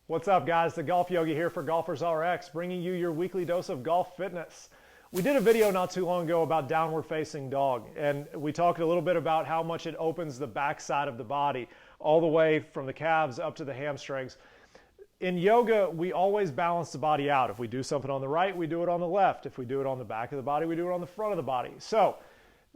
What's up, guys? The Golf Yogi here for GolfersRX, bringing you your weekly dose of golf fitness. We did a video not too long ago about downward facing dog, and we talked a little bit about how much it opens the backside of the body, all the way from the calves up to the hamstrings. In yoga, we always balance the body out. If we do something on the right, we do it on the left. If we do it on the back of the body, we do it on the front of the body. So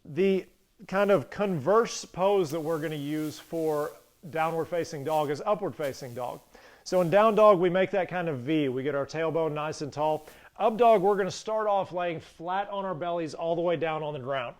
the kind of converse pose that we're going to use for downward facing dog is upward facing dog. So in down dog, we make that kind of V. We get our tailbone nice and tall. Up dog, we're going to start off laying flat on our bellies all the way down on the ground.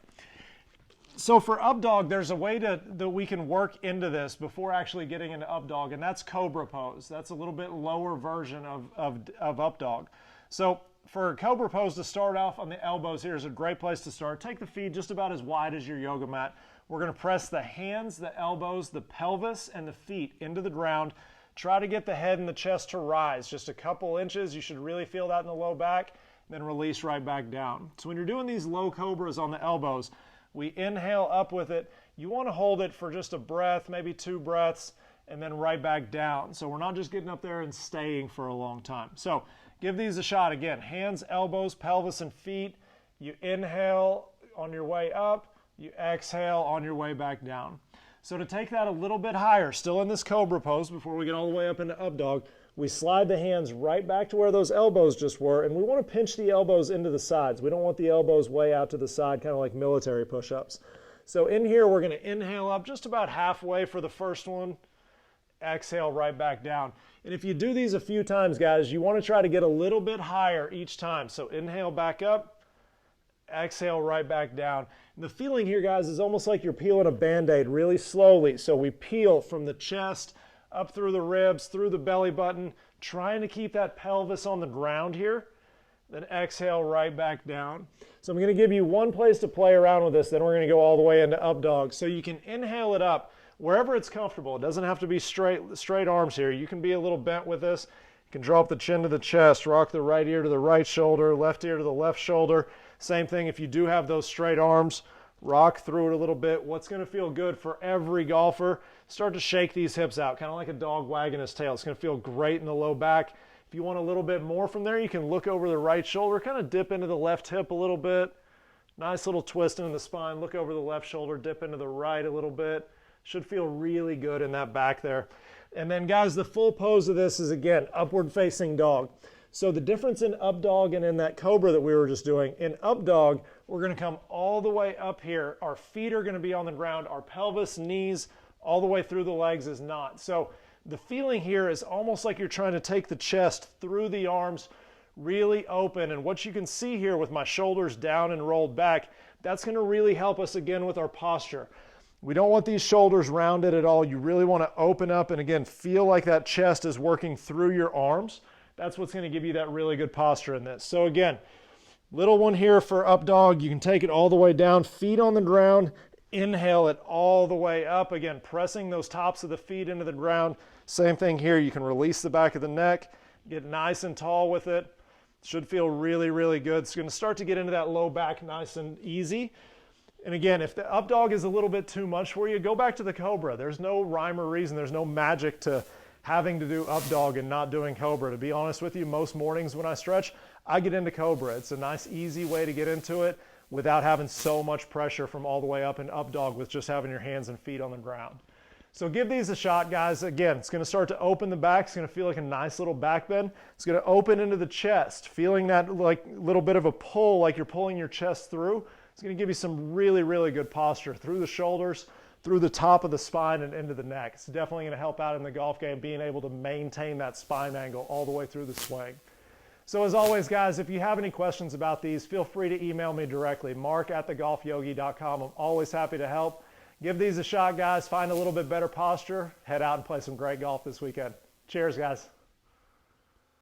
So for up dog, there's a way that we can work into this before actually getting into up dog, and that's cobra pose. That's a little bit lower version of up dog. So for cobra pose, to start off on the elbows, here's a great place to start. Take the feet just about as wide as your yoga mat. We're going to press the hands, the elbows, the pelvis, and the feet into the ground. Try to get the head and the chest to rise just a couple inches. You should really feel that in the low back, then release right back down. So when you're doing these low cobras on the elbows, we inhale up with it. You want to hold it for just a breath, maybe 2 breaths, and then right back down. So we're not just getting up there and staying for a long time. So give these a shot again. Hands, elbows, pelvis, and feet. You inhale on your way up. You exhale on your way back down. So to take that a little bit higher, still in this cobra pose before we get all the way up into up dog, we slide the hands right back to where those elbows just were, and we want to pinch the elbows into the sides. We don't want the elbows way out to the side, kind of like military push-ups. So in here, we're going to inhale up just about halfway for the first one, exhale right back down. And if you do these a few times, guys, you want to try to get a little bit higher each time. So inhale back up, exhale right back down. And the feeling here, guys, is almost like you're peeling a Band-Aid really slowly. So we peel from the chest up through the ribs, through the belly button, trying to keep that pelvis on the ground here. Then exhale right back down. So I'm going to give you one place to play around with this, then we're going to go all the way into up dog. So you can inhale it up wherever it's comfortable. It doesn't have to be straight arms here. You can be a little bent with this. You can drop the chin to the chest, rock the right ear to the right shoulder, left ear to the left shoulder. Same thing if you do have those straight arms, rock through it a little bit. What's going to feel good for every golfer, start to shake these hips out, kind of like a dog wagging his tail. It's going to feel great in the low back. If you want a little bit more from there, you can look over the right shoulder, kind of dip into the left hip a little bit. Nice little twist into the spine. Look over the left shoulder, dip into the right a little bit. Should feel really good in that back there. And then, guys, the full pose of this is, again, upward facing dog. So the difference in up dog and in that cobra that we were just doing, in up dog, we're going to come all the way up here. Our feet are going to be on the ground. Our pelvis, knees, all the way through the legs is not. So the feeling here is almost like you're trying to take the chest through the arms, really open. And what you can see here with my shoulders down and rolled back, that's going to really help us again with our posture. We don't want these shoulders rounded at all. You really want to open up and, again, feel like that chest is working through your arms. That's what's going to give you that really good posture in this. So again, little one here for up dog. You can take it all the way down, feet on the ground, inhale it all the way up. Again, pressing those tops of the feet into the ground. Same thing here. You can release the back of the neck, get nice and tall with it. Should feel really, really good. It's going to start to get into that low back nice and easy. And again, if the up dog is a little bit too much for you, go back to the cobra. There's no rhyme or reason. There's no magic to having to do up dog and not doing cobra. To be honest with you, most mornings when I stretch, I get into cobra. It's a nice, easy way to get into it without having so much pressure from all the way up in up dog with just having your hands and feet on the ground. So give these a shot, guys. Again, it's going to start to open the back. It's going to feel like a nice little back bend. It's going to open into the chest, feeling that like little bit of a pull, like you're pulling your chest through. It's going to give you some really, really good posture through the shoulders, through the top of the spine and into the neck. It's definitely going to help out in the golf game, being able to maintain that spine angle all the way through the swing. So as always, guys, if you have any questions about these, feel free to email me directly, mark@thegolfyogi.com. I'm always happy to help. Give these a shot, guys. Find a little bit better posture. Head out and play some great golf this weekend. Cheers, guys.